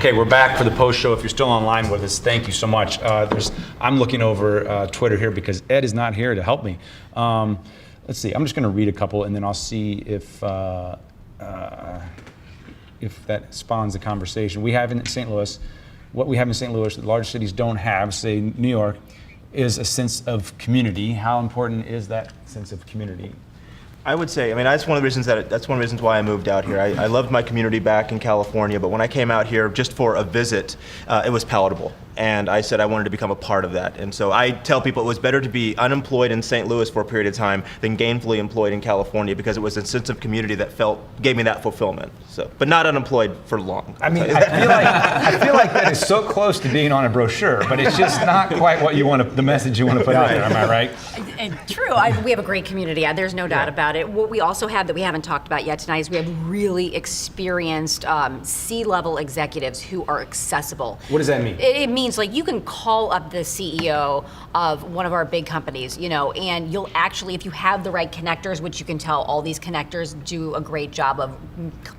Okay, we're back for the post show. If you're still online with us, thank you so much. I'm looking over Twitter here because Ed is not here to help me. Let's see. I'm just going to read a couple, and then I'll see if that spawns a conversation. We have in St. Louis, what we have in St. Louis, that large cities don't have, say New York, is a sense of community. How important is that sense of community? I would say, that's one of the reasons why I moved out here. I loved my community back in California, but when I came out here just for a visit, it was palatable. And I said I wanted to become a part of that. And so I tell people it was better to be unemployed in St. Louis for a period of time than gainfully employed in California, because it was a sense of community that gave me that fulfillment. So, but not unemployed for long. I feel like that is so close to being on a brochure, but it's just not quite what you want to, the message you want to put out there. Am I right? True. We have a great community. There's no doubt about it. What we also have that we haven't talked about yet tonight is we have really experienced C-level executives who are accessible. What does that mean? It means like you can call up the CEO of one of our big companies, and you'll actually, if you have the right connectors, which you can tell all these connectors do a great job of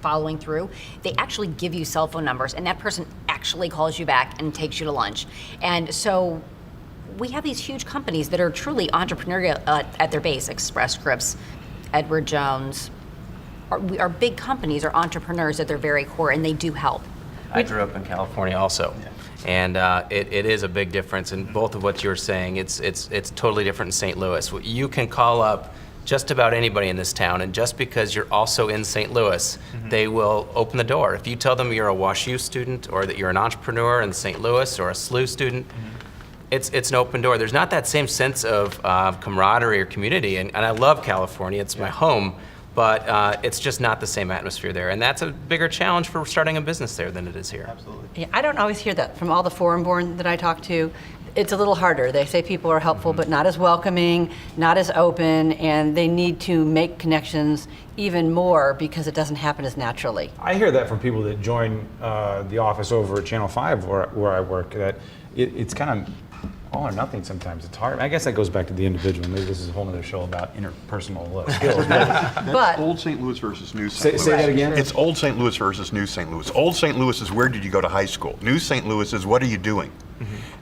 following through, they actually give you cell phone numbers, and that person actually calls you back and takes you to lunch. And so we have these huge companies that are truly entrepreneurial at their base. Express Scripts, Edward Jones, our big companies are entrepreneurs at their very core, and they do help. I grew up in California also. Yeah. And it is a big difference in both of what you're saying. It's totally different in St. Louis. You can call up just about anybody in this town, and just because you're also in St. Louis, they will open the door. If you tell them you're a WashU student, or that you're an entrepreneur in St. Louis, or a SLU student, it's an open door. There's not that same sense of camaraderie or community, and I love California. It's my home. But it's just not the same atmosphere there. And that's a bigger challenge for starting a business there than it is here. Absolutely. Yeah, I don't always hear that from all the foreign-born that I talk to. It's a little harder. They say people are helpful, but not as welcoming, not as open, and they need to make connections even more because it doesn't happen as naturally. I hear that from people that join the office over at Channel 5 where I work, that it's kind of all or nothing sometimes. It's hard. I guess that goes back to the individual. Maybe this is a whole other show about interpersonal skills. That's Old St. Louis versus New St. Louis. Say that again? It's Old St. Louis versus New St. Louis. Old St. Louis is where did you go to high school? New St. Louis is what are you doing?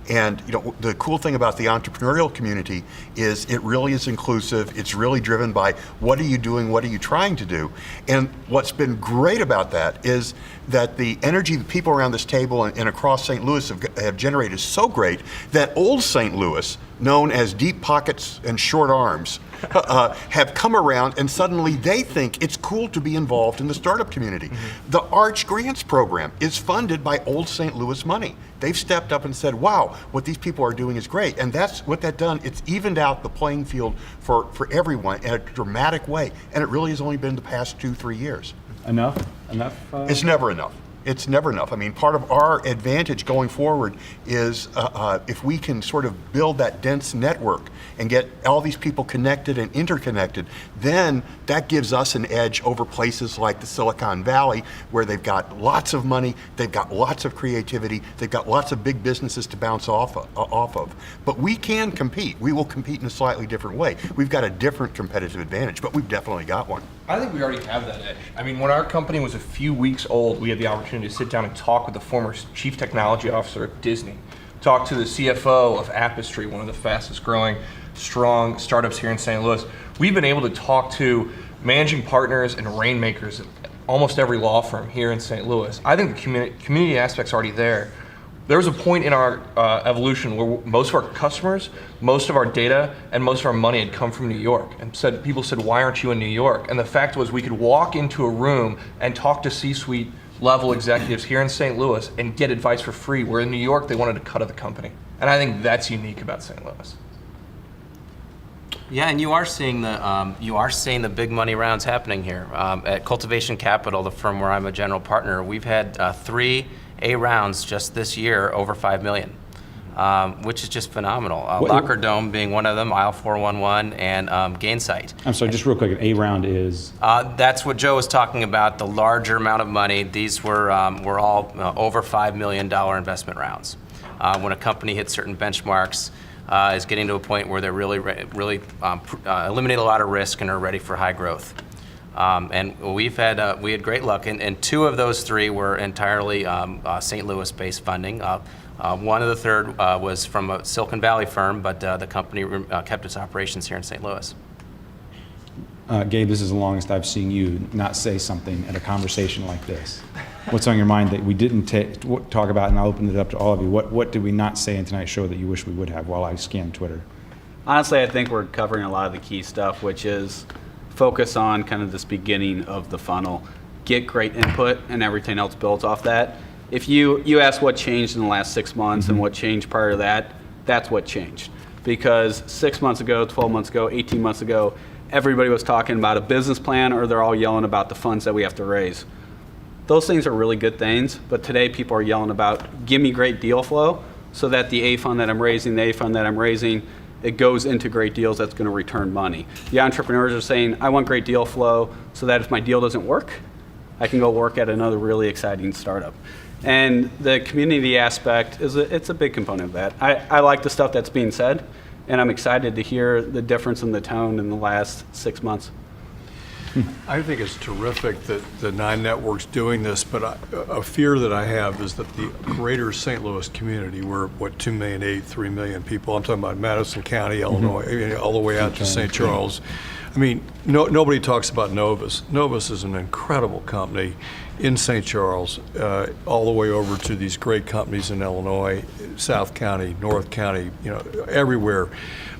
And the cool thing about the entrepreneurial community is it really is inclusive. It's really driven by what are you doing, what are you trying to do? And what's been great about that is that the energy the people around this table and across St. Louis have generated is so great that Old St. Louis, known as deep pockets and short arms, have come around, and suddenly they think it's cool to be involved in the startup community. The Arch Grants program is funded by Old St. Louis money. They've stepped up and said, wow, what these people are doing is great. And that's what that's done. It's evened out the playing field for everyone in a dramatic way. And it really has only been the past 2-3 years. Enough? It's never enough. It's never enough. Part of our advantage going forward is if we can sort of build that dense network and get all these people connected and interconnected, then that gives us an edge over places like the Silicon Valley, where they've got lots of money, they've got lots of creativity, they've got lots of big businesses to bounce off of. But we can compete. We will compete in a slightly different way. We've got a different competitive advantage, but we've definitely got one. I think we already have that edge. When our company was a few weeks old, we had the opportunity to sit down and talk with the former chief technology officer at Disney, talk to the CFO of Apistry, one of the fastest growing, strong startups here in St. Louis. We've been able to talk to managing partners and rainmakers at almost every law firm here in St. Louis. I think the community aspect's already there. There was a point in our evolution where most of our customers, most of our data, and most of our money had come from New York. And people said, why aren't you in New York? And the fact was we could walk into a room and talk to C-suite level executives here in St. Louis and get advice for free, where in New York they wanted a cut of the company. And I think that's unique about St. Louis. Yeah, and you are seeing the big money rounds happening here. At Cultivation Capital, the firm where I'm a general partner, we've had 3 A rounds just this year over $5 million, which is just phenomenal. Locker Dome being one of them, Aisle 411, and Gainsight. I'm sorry, just real quick, an A round is? That's what Joe was talking about, the larger amount of money. These were all over $5 million investment rounds. When a company hits certain benchmarks, is getting to a point where they're really eliminate a lot of risk and are ready for high growth. And we had great luck, and two of those three were entirely St. Louis-based funding. One of the third was from a Silicon Valley firm, but the company kept its operations here in St. Louis. Gabe, this is the longest I've seen you not say something at a conversation like this. What's on your mind that we didn't talk about, and I'll open it up to all of you. What did we not say in tonight's show that you wish we would have while I scan Twitter? Honestly, I think we're covering a lot of the key stuff, which is focus on kind of this beginning of the funnel. Get great input, and everything else builds off that. If you ask what changed in the last 6 months and what changed prior to that, that's what changed. Because 6 months ago, 12 months ago, 18 months ago, everybody was talking about a business plan, or they're all yelling about the funds that we have to raise. Those things are really good things, but today people are yelling about, give me great deal flow so that the A fund that I'm raising, the A fund that I'm raising, it goes into great deals that's going to return money. The entrepreneurs are saying, I want great deal flow so that if my deal doesn't work, I can go work at another really exciting startup. And the community aspect, it's a big component of that. I like the stuff that's being said, and I'm excited to hear the difference in the tone in the last 6 months. I think it's terrific that the 9 networks doing this, but a fear that I have is that the greater St. Louis community, we're 2 million, 3 million people. I'm talking about Madison County, Illinois, all the way out to St. Charles. I mean, nobody talks about Novus. Novus is an incredible company in St. Charles, all the way over to these great companies in Illinois, South County, North County, everywhere.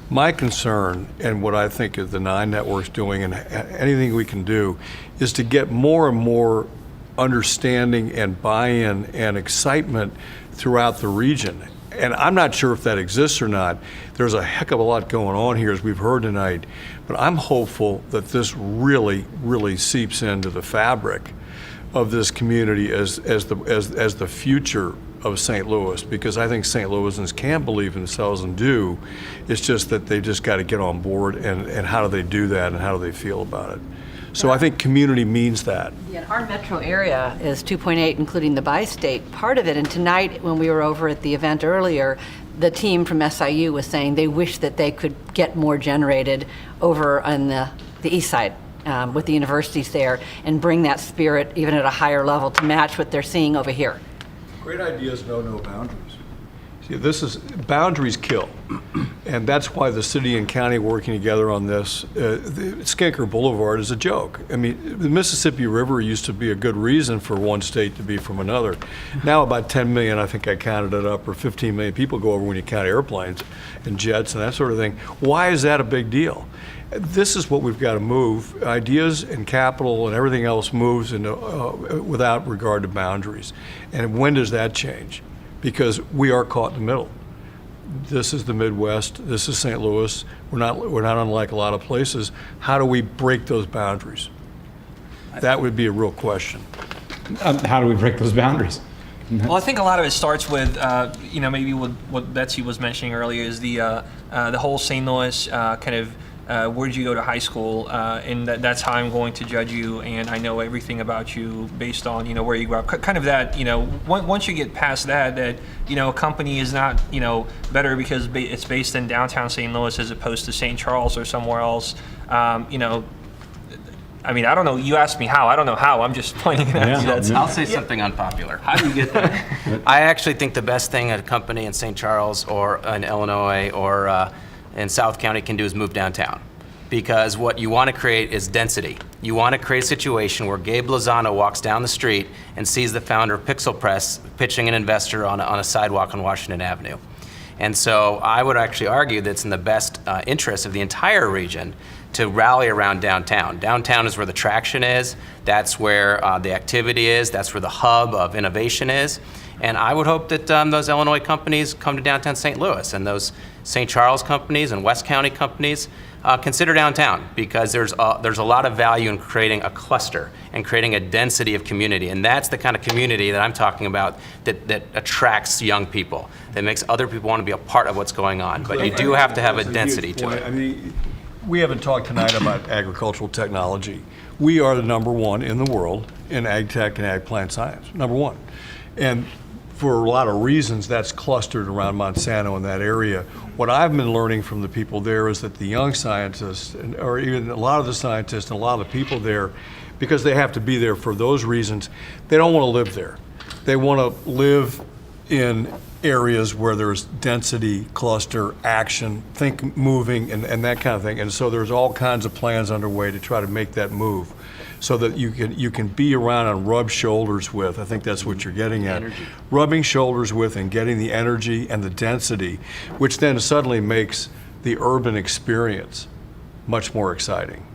My concern, and what I think of the 9 networks doing, and anything we can do, is to get more and more understanding and buy-in and excitement throughout the region. And I'm not sure if that exists or not. There's a heck of a lot going on here, as we've heard tonight. But I'm hopeful that this really, really seeps into the fabric of this community as the future of St. Louis, because I think St. Louisans can believe in themselves and do. It's just that they just got to get on board, and how do they do that, and how do they feel about it? So I think community means that. Yeah, our metro area is 2.8, including the bi-state part of it. And tonight, when we were over at the event earlier, the team from SIU was saying they wish that they could get more generated over on the east side with the universities there, and bring that spirit even at a higher level to match what they're seeing over here. Great ideas know no boundaries. See, boundaries kill, and that's why the city and county working together on this. The Skinker Boulevard is a joke. I mean, the Mississippi River used to be a good reason for one state to be from another. Now about 10 million, I think I counted it up, or 15 million people go over when you count airplanes and jets and that sort of thing. Why is that a big deal? This is what we've got to move. Ideas and capital and everything else moves without regard to boundaries. And when does that change? Because we are caught in the middle. This is the Midwest. This is St. Louis. We're not unlike a lot of places. How do we break those boundaries? That would be a real question. How do we break those boundaries? Well, I think a lot of it starts with, maybe what Betsy was mentioning earlier is the whole St. Louis kind of where did you go to high school, and that's how I'm going to judge you, and I know everything about you based on where you grew up. Kind of that, once you get past that a company is not better because it's based in downtown St. Louis as opposed to St. Charles or somewhere else. I mean, I don't know. You asked me how. I don't know how. I'm just pointing it out. I'll say something unpopular. How do you get there? I actually think the best thing a company in St. Charles or in Illinois or in South County can do is move downtown. Because what you want to create is density. You want to create a situation where Gabe Lozano walks down the street and sees the founder of Pixel Press pitching an investor on a sidewalk on Washington Avenue. And so I would actually argue that it's in the best interest of the entire region to rally around downtown. Downtown is where the traction is, that's where the activity is, that's where the hub of innovation is. And I would hope that those Illinois companies come to downtown St. Louis, and those St. Charles companies and West County companies consider downtown, because there's a lot of value in creating a cluster and creating a density of community. And that's the kind of community that I'm talking about that attracts young people, that makes other people want to be a part of what's going on. But you do have to have a density to it. I mean, we haven't talked tonight about agricultural technology. We are the #1 in the world in ag tech and ag plant science, #1. And for a lot of reasons, that's clustered around Monsanto in that area. What I've been learning from the people there is that the young scientists, or even a lot of the scientists and a lot of the people there, because they have to be there for those reasons, they don't want to live there. They want to live in areas where there's density, cluster, action, think moving, and that kind of thing. And so there's all kinds of plans underway to try to make that move, so that you can be around and rub shoulders with. I think that's what you're getting at. Energy. Rubbing shoulders with and getting the energy and the density, which then suddenly makes the urban experience much more exciting.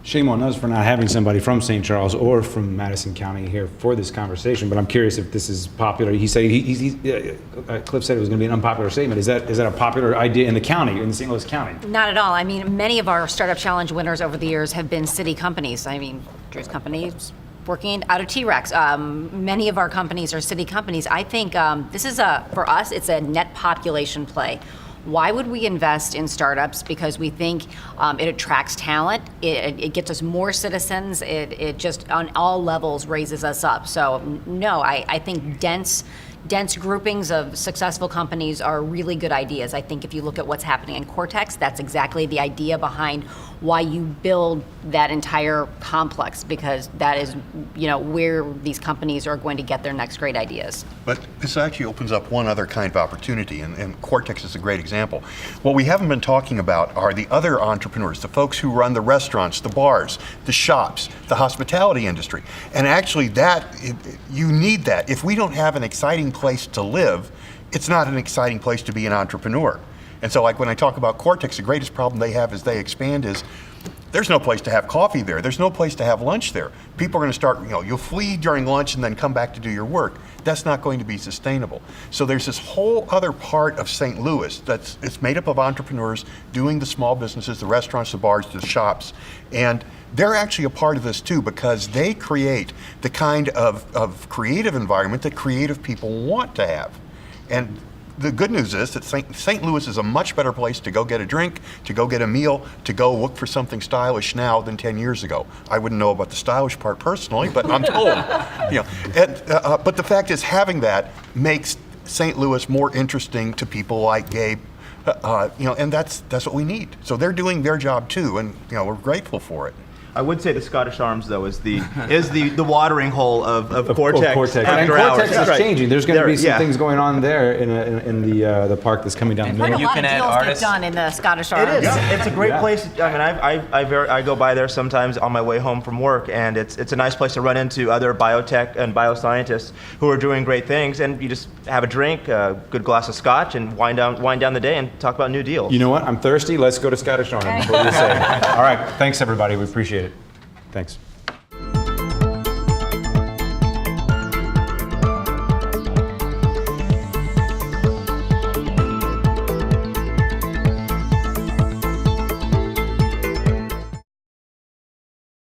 Shame on us for not having somebody from St. Charles or from Madison County here for this conversation, but I'm curious if this is popular. He said, Cliff said it was going to be an unpopular statement. Is that a popular idea in the county, in St. Louis County? Not at all. I mean, many of our Startup Challenge winners over the years have been city companies. I mean, Drew's company is working out of T-Rex. Many of our companies are city companies. I think this is for us, it's a net population play. Why would we invest in startups? Because we think it attracts talent, it gets us more citizens, it just on all levels raises us up. So no, I think dense groupings of successful companies are really good ideas. I think if you look at what's happening in Cortex, that's exactly the idea behind why you build that entire complex, because that is, where these companies are going to get their next great ideas. But this actually opens up one other kind of opportunity, and Cortex is a great example. What we haven't been talking about are the other entrepreneurs, the folks who run the restaurants, the bars, the shops, the hospitality industry. And actually you need that. If we don't have an exciting place to live, it's not an exciting place to be an entrepreneur. And so like when I talk about Cortex, the greatest problem they have as they expand is there's no place to have coffee there. There's no place to have lunch there. People are going to start, you'll flee during lunch and then come back to do your work. That's not going to be sustainable. So there's this whole other part of St. Louis it's made up of entrepreneurs doing the small businesses, the restaurants, the bars, the shops. And they're actually a part of this too, because they create the kind of creative environment that creative people want to have. And the good news is that St. Louis is a much better place to go get a drink, to go get a meal, to go look for something stylish now than 10 years ago. I wouldn't know about the stylish part personally, but I'm told. But the fact is, having that makes St. Louis more interesting to people like Gabe, and that's what we need. So they're doing their job too, and we're grateful for it. I would say the Scottish Arms, though, is the watering hole of Cortex. Cortex. And After Cortex hours. is changing. There's going to be some Yeah. things going on there in the park that's coming down the Quite a middle. You lot can of add deals get artists. done in the Scottish It Arms. is. It's a great Yeah. place. I mean, I go by there sometimes on my way home from work, and it's a nice place to run into other biotech and bioscientists who are doing great things, and you just have a drink, a good glass of scotch, and wind down the day and talk about new deals. You know what? I'm thirsty. Let's go to Scottish Arms. What do you say? All right. Thanks, everybody. We appreciate it. Thanks.